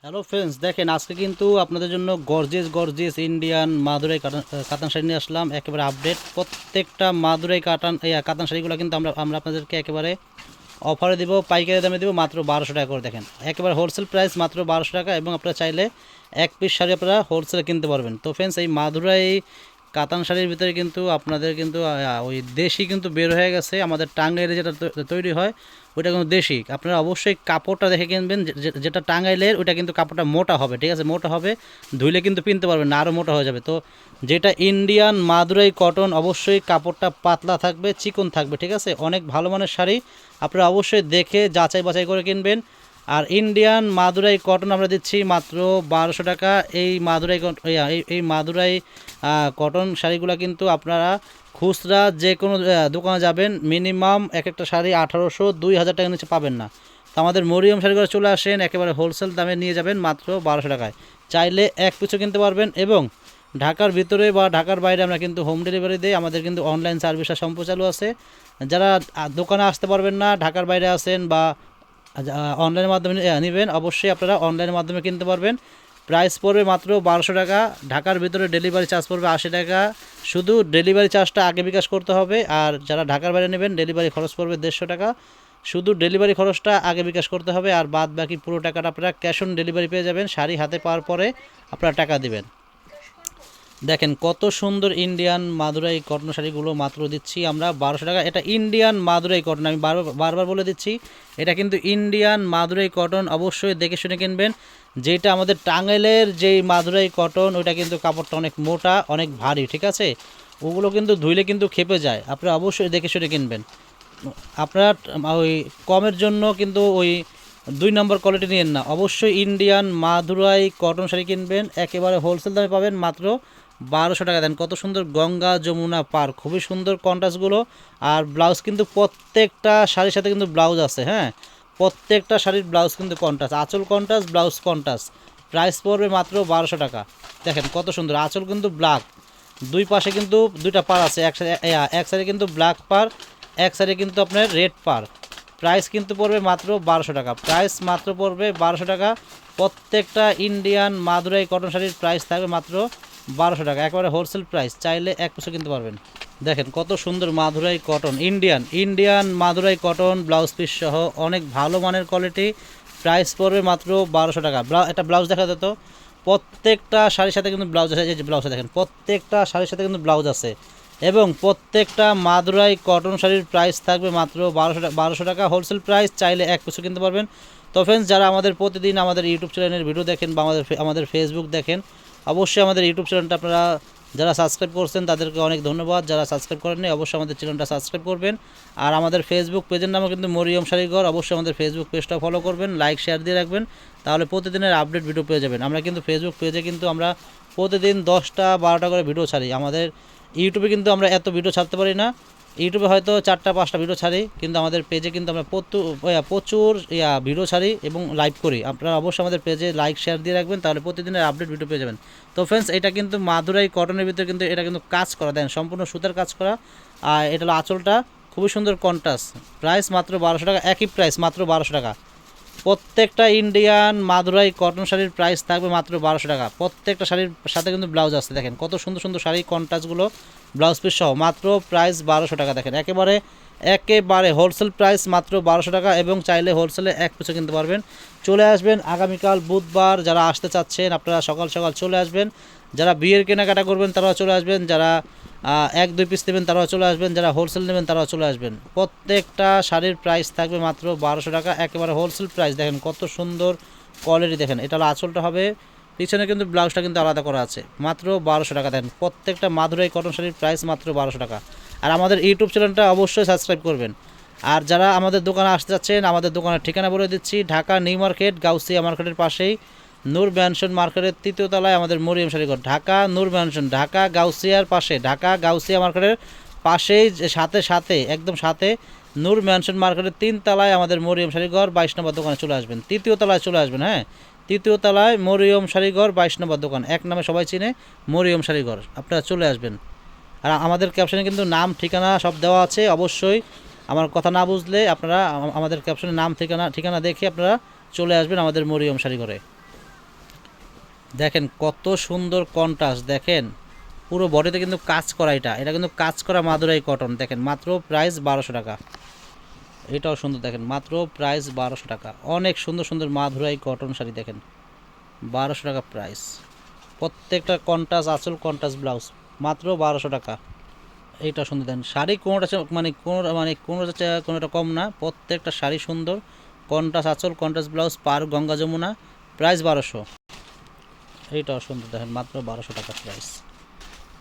Hello friends, দেখেন আজকে কিন্তু আপনাদের জন্য গর্জিয়াস গর্জিয়াস ইন্ডিয়ান মাদুরাই কাতান শাড়ি নিয়ে আসলাম। একেবারে আপডেট প্রত্যেকটা মাদুরাই কাতান শাড়িগুলো কিন্তু আমরা আমরা আপনাদেরকে একেবারে অফারে দিব, পাইকারি দামে দিব মাত্র 1200 টাকা করে। দেখেন একেবারে হোলসেল প্রাইস মাত্র 1200 টাকা, এবং আপনারা চাইলে এক পিস শাড়ি আপনারা হোলসেলে কিনতে পারবেন। তো ফ্রেন্ডস, এই মাদুরাই কাতান শাড়ির ভিতরে কিন্তু আপনাদের কিন্তু ওই দেশি কিন্তু বের হয়ে গেছে। আমাদের টাঙ্গাইলে যেটা তৈরি হয় ওইটা কিন্তু দেশি। আপনারা অবশ্যই কাপড়টা দেখে কিনবেন, যেটা টাঙ্গাইলের ওইটা কিন্তু কাপড়টা মোটা হবে, ঠিক আছে, মোটা হবে, ধুইলে কিন্তু পিনতে পারবেন না, আরও মোটা হয়ে যাবে। তো যেটা ইন্ডিয়ান মাদুরাই কটন, অবশ্যই কাপড়টা পাতলা থাকবে, চিকন থাকবে, ঠিক আছে, অনেক ভালো মানের শাড়ি। আপনারা অবশ্যই দেখে যাচাই বাছাই করে কিনবেন। আর ইন্ডিয়ান মাদুরাই কটন আমরা দিচ্ছি মাত্র 1200 টাকা। এই মাদুরাই এই মাদুরাই কটন শাড়িগুলো কিন্তু আপনারা খুচরা যে কোনো দোকানে যাবেন, মিনিমাম এক একটা শাড়ি 1800-2000 টাকার নিচে পাবেন না। তো আমাদের মরিয়ম শাড়িগুলো চলে আসেন, একেবারে হোলসেল দামে নিয়ে যাবেন মাত্র 1200 টাকায়। চাইলে এক পিছু কিনতে পারবেন, এবং ঢাকার ভিতরে বা ঢাকার বাইরে আমরা কিন্তু হোম ডেলিভারি দিই। আমাদের কিন্তু অনলাইন সার্ভিসটা সম্প্রচালু আছে। যারা দোকানে আসতে পারবেন না, ঢাকার বাইরে আছেন বা অনলাইনের মাধ্যমে নেবেন, অবশ্যই আপনারা অনলাইনের মাধ্যমে কিনতে পারবেন। প্রাইস পড়বে মাত্র 1200 টাকা। ঢাকার ভিতরে ডেলিভারি চার্জ পড়বে 80 টাকা। শুধু ডেলিভারি চার্জটা আগে বিকাশ করতে হবে। আর যারা ঢাকার বাইরে নেবেন, ডেলিভারি খরচ পড়বে 150 টাকা। শুধু ডেলিভারি খরচটা আগে বিকাশ করতে হবে, আর বাদ বাকি পুরো টাকাটা আপনারা ক্যাশ অন ডেলিভারি পেয়ে যাবেন। শাড়ি হাতে পাওয়ার পরে আপনারা টাকা দিবেন। দেখেন কত সুন্দর ইন্ডিয়ান মাদুরাই কটন শাড়িগুলো মাত্র দিচ্ছি আমরা 1200 টাকা। এটা ইন্ডিয়ান মাদুরাই কটন, আমি বারবার বলে দিচ্ছি, এটা কিন্তু ইন্ডিয়ান মাদুরাই কটন। অবশ্যই দেখে শুনে কিনবেন। যেটা আমাদের টাঙ্গাইলের যেই মাদুরাই কটন, ওইটা কিন্তু কাপড়টা অনেক মোটা, অনেক ভারী, ঠিক আছে, ওগুলো কিন্তু ধুইলে কিন্তু খেপে যায়। আপনারা অবশ্যই দেখে শুনে কিনবেন। আপনারা ওই কমের জন্য কিন্তু ওই 2 নম্বর কোয়ালিটি নিয়েন না, অবশ্যই ইন্ডিয়ান মাদুরাই কটন শাড়ি কিনবেন। একেবারে হোলসেল দামে পাবেন মাত্র 1200 টাকা। দেন কত সুন্দর গঙ্গা যমুনা পার, খুবই সুন্দর কন্ট্রাস্টগুলো। আর ব্লাউজ কিন্তু প্রত্যেকটা শাড়ির সাথে কিন্তু ব্লাউজ আছে, হ্যাঁ, প্রত্যেকটা শাড়ির ব্লাউজ কিন্তু কন্ট্রাস্ট, আঁচল কন্ট্রাস্ট, ব্লাউজ কন্ট্রাস্ট। প্রাইস পড়বে মাত্র 1200 টাকা। দেখেন কত সুন্দর আঁচল, কিন্তু ব্ল্যাক, দুই পাশে কিন্তু দুইটা পার আছে, এক সাইডে কিন্তু ব্ল্যাক পার, এক সাইডে কিন্তু আপনার রেড পার। প্রাইস কিন্তু পড়বে মাত্র 1200 টাকা। প্রাইস মাত্র পড়বে 1200 টাকা। প্রত্যেকটা ইন্ডিয়ান মাদুরাই কটন শাড়ির প্রাইস থাকবে মাত্র 1200 টাকা, একেবারে হোলসেল প্রাইস। চাইলে এক পিছু কিনতে পারবেন। দেখেন কত সুন্দর Madurai cotton, Indian Madurai cotton, blouse piece সহ অনেক ভালো মানের কোয়ালিটি। প্রাইস পড়বে মাত্র 1200 টাকা। একটা ব্লাউজ দেখা যেত, প্রত্যেকটা শাড়ির সাথে কিন্তু ব্লাউজ আছে। এই যে ব্লাউজটা দেখেন, প্রত্যেকটা শাড়ির সাথে কিন্তু ব্লাউজ আছে। এবং প্রত্যেকটা মাদুরাই কটন শাড়ির প্রাইস থাকবে মাত্র 1200 টাকা হোলসেল প্রাইস। চাইলে এক পিছু কিনতে পারবেন। তো ফ্রেন্ডস, যারা আমাদের প্রতিদিন আমাদের ইউটিউব চ্যানেলের ভিডিও দেখেন বা আমাদের ফেসবুক দেখেন, অবশ্যই আমাদের ইউটিউব চ্যানেলটা আপনারা যারা সাবস্ক্রাইব করছেন তাদেরকে অনেক ধন্যবাদ। যারা সাবস্ক্রাইব করেননি, অবশ্যই আমাদের চ্যানেলটা সাবস্ক্রাইব করবেন। আর আমাদের ফেসবুক পেজের নামও কিন্তু মরিয়ম শাড়িঘর, অবশ্যই আমাদের ফেসবুক পেজটা ফলো করবেন, লাইক শেয়ার দিয়ে রাখবেন, তাহলে প্রতিদিনের আপডেট ভিডিও পেয়ে যাবেন। আমরা কিন্তু ফেসবুক পেজে কিন্তু আমরা প্রতিদিন 10টা-12টা করে ভিডিও ছাড়ি। আমাদের ইউটিউবে কিন্তু আমরা এত ভিডিও ছাড়তে পারি না। ইউটিউবে হয়তো 4টা-5টা ভিডিও ছাড়ি, কিন্তু আমাদের পেজে কিন্তু আমরা প্রচুর ভিডিও ছাড়ি এবং লাইভ করি। আপনারা অবশ্যই আমাদের পেজে লাইক শেয়ার দিয়ে রাখবেন, তাহলে প্রতিদিনের আপডেট ভিডিও পেয়ে যাবেন। তো ফ্রেন্ডস, এটা কিন্তু মাদুরাই কটনের ভিতরে কিন্তু এটা কিন্তু কাজ করা, দেন সম্পূর্ণ সুতার কাজ করা। আর এটা হলো আঁচলটা, খুবই সুন্দর কন্ট্রাস্ট। প্রাইস মাত্র 1200 টাকা, একই প্রাইস মাত্র 1200 টাকা। প্রত্যেকটা ইন্ডিয়ান মাদুরাই কটন শাড়ির প্রাইস থাকবে মাত্র 1200 টাকা। প্রত্যেকটা শাড়ির সাথে কিন্তু ব্লাউজ আছে। দেখেন কত সুন্দর সুন্দর শাড়ি, কন্ট্রাস্টগুলো ব্লাউজ পিস সহ মাত্র প্রাইস 1200 টাকা। দেখেন একেবারে একেবারে হোলসেল প্রাইস মাত্র 1200 টাকা, এবং চাইলে হোলসেলে এক পিছু কিনতে পারবেন। চলে আসবেন আগামীকাল বুধবার, যারা আসতে চাচ্ছেন আপনারা সকাল সকাল চলে আসবেন। যারা বিয়ের কেনাকাটা করবেন তারাও চলে আসবেন, যারা 1-2 পিস নেবেন তারাও চলে আসবেন, যারা হোলসেল নেবেন তারাও চলে আসবেন। প্রত্যেকটা শাড়ির প্রাইস থাকবে মাত্র 1200 টাকা, একেবারে হোলসেল প্রাইস। দেখেন কত সুন্দর কোয়ালিটি, দেখেন এটা হলো আঁচলটা হবে, পিছনে কিন্তু ব্লাউজটা কিন্তু আলাদা করা আছে। মাত্র 1200 টাকা। দেখেন প্রত্যেকটা মাদুরাই কটন শাড়ির প্রাইস মাত্র 1200 টাকা। আর আমাদের ইউটিউব চ্যানেলটা অবশ্যই সাবস্ক্রাইব করবেন। আর যারা আমাদের দোকানে আসতে যাচ্ছেন, আমাদের দোকানের ঠিকানা বলে দিচ্ছি, ঢাকা নিউ মার্কেট, গাউসিয়া মার্কেটের পাশেই নূর ম্যানশন মার্কেটের 3য় তলায় আমাদের মরিয়ম শাড়িঘর। ঢাকা নূর ম্যানশন, ঢাকা গাউসিয়ার পাশে, ঢাকা গাউসিয়া মার্কেটের পাশেই সাথে সাথে একদম সাথে নূর ম্যানশন মার্কেটের 3 তলায় আমাদের মরিয়ম শাড়িঘর। 22 নম্বর দোকানে চলে আসবেন, 3য় তলায় চলে আসবেন, হ্যাঁ, 3য় তলায় মরিয়ম শাড়িঘর, 22 নম্বর দোকান, এক নামে সবাই চিনে, মরিয়ম শাড়িঘর। আপনারা চলে আসবেন। আর আমাদের ক্যাপশনে কিন্তু নাম ঠিকানা সব দেওয়া আছে। অবশ্যই আমার কথা না বুঝলে আপনারা আমাদের ক্যাপশনে নাম ঠিকানা দেখে আপনারা চলে আসবেন আমাদের মরিয়ম শাড়িঘরে। দেখেন কত সুন্দর কন্ট্রাস্ট, দেখেন পুরো বডিতে কিন্তু কাজ করা, এটা কিন্তু কাজ করা মাদুরাই কটন। দেখেন মাত্র প্রাইস 1200 টাকা। এটাও সুন্দর, দেখেন মাত্র প্রাইস 1200 টাকা। অনেক সুন্দর সুন্দর মাদুরাই কটন শাড়ি, দেখেন 1200 টাকা প্রাইস। প্রত্যেকটা কন্ট্রাস্ট আঁচল, কন্ট্রাস্ট ব্লাউজ, মাত্র 1200 টাকা। এইটা সুন্দর, দেন শাড়ি কোনোটা কোনোটা কম না, প্রত্যেকটা শাড়ি সুন্দর। কন্ট্রাস্ট আঁচল, কন্ট্রাস্ট ব্লাউজ, পার গঙ্গা যমুনা, প্রাইস 1200। এইটাও সুন্দর, দেখেন মাত্র 1200 টাকা প্রাইস।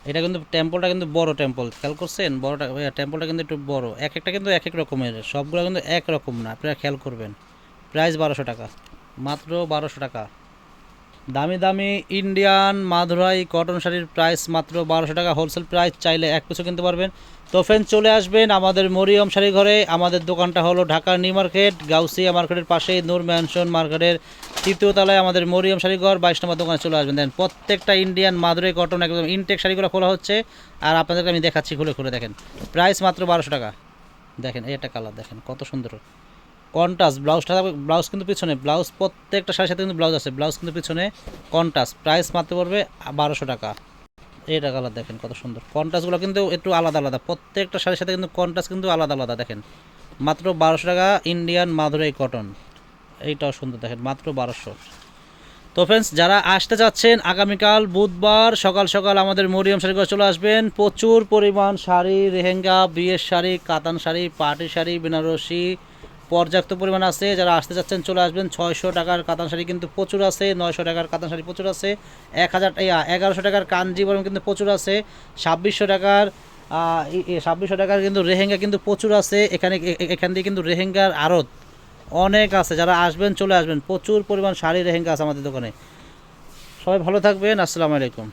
এটা কিন্তু টেম্পলটা কিন্তু বড় টেম্পল, খেয়াল করছেন? বড়টা টেম্পলটা কিন্তু একটু বড়, এক একটা কিন্তু এক এক রকমের, সবগুলো কিন্তু এক রকম না, আপনারা খেয়াল করবেন। প্রাইস 1200 টাকা, মাত্র 1200 টাকা। দামি দামি ইন্ডিয়ান মাদুরাই কটন শাড়ির প্রাইস মাত্র 1200 টাকা। হোলসেল প্রাইস, চাইলে এক পিছু কিনতে পারবেন। তো ফ্রেন্ড, চলে আসবেন আমাদের মরিয়ম শাড়ি ঘরে। আমাদের দোকানটা হলো ঢাকা নিউ মার্কেট, গাউসিয়া মার্কেটের পাশেই নূর ম্যানশন মার্কেটের 3য় তলায় আমাদের মরিয়ম শাড়ি ঘর, 22 নম্বর দোকানে চলে আসবেন। দেন প্রত্যেকটা ইন্ডিয়ান মাদুরাই কটন একদম ইনটেক শাড়িগুলো খোলা হচ্ছে, আর আপনাদেরকে আমি দেখাচ্ছি খুলে খুলে। দেখেন প্রাইস মাত্র 1200 টাকা। দেখেন এই একটা কালার, দেখেন কত সুন্দর কন্ট্রাস্ট। ব্লাউজটা, ব্লাউজ কিন্তু পিছনে, ব্লাউজ প্রত্যেকটা শাড়ির সাথে কিন্তু ব্লাউজ আছে, ব্লাউজ কিন্তু পিছনে কন্ট্রাস্ট। প্রাইস মাত্র পড়বে 1200 টাকা। এইটা কালার, দেখেন কত সুন্দর। কন্ট্রাস্টগুলো কিন্তু একটু আলাদা আলাদা, প্রত্যেকটা শাড়ির সাথে কিন্তু কন্ট্রাস্ট কিন্তু আলাদা আলাদা। দেখেন মাত্র 1200 টাকা ইন্ডিয়ান মাদুরাই কটন। এইটাও সুন্দর, দেখেন মাত্র 1200। তো ফ্রেন্ডস, যারা আসতে চাচ্ছেন আগামীকাল বুধবার সকাল সকাল আমাদের মরিয়ম শাড়ি ঘরে চলে আসবেন। প্রচুর পরিমাণ শাড়ি, লেহেঙ্গা, বিয়ের শাড়ি, কাতান শাড়ি, পার্টি শাড়ি, বেনারসি পর্যাপ্ত পরিমাণ আছে। যারা আসতে চাচ্ছেন চলে আসবেন। 600 টাকার কাতান শাড়ি কিন্তু প্রচুর আছে, 900 টাকার কাতান শাড়ি প্রচুর আছে, 1100 টাকার কাঞ্জিবরম কিন্তু প্রচুর আছে, 2600 টাকার 2600 টাকার কিন্তু লেহেঙ্গা কিন্তু প্রচুর আছে। এখান দিয়ে কিন্তু লেহেঙ্গার আড়ত অনেক আছে। যারা আসবেন চলে আসবেন, প্রচুর পরিমাণ শাড়ি লেহেঙ্গা আছে আমাদের দোকানে। সবাই ভালো থাকবেন, আসসালামু আলাইকুম।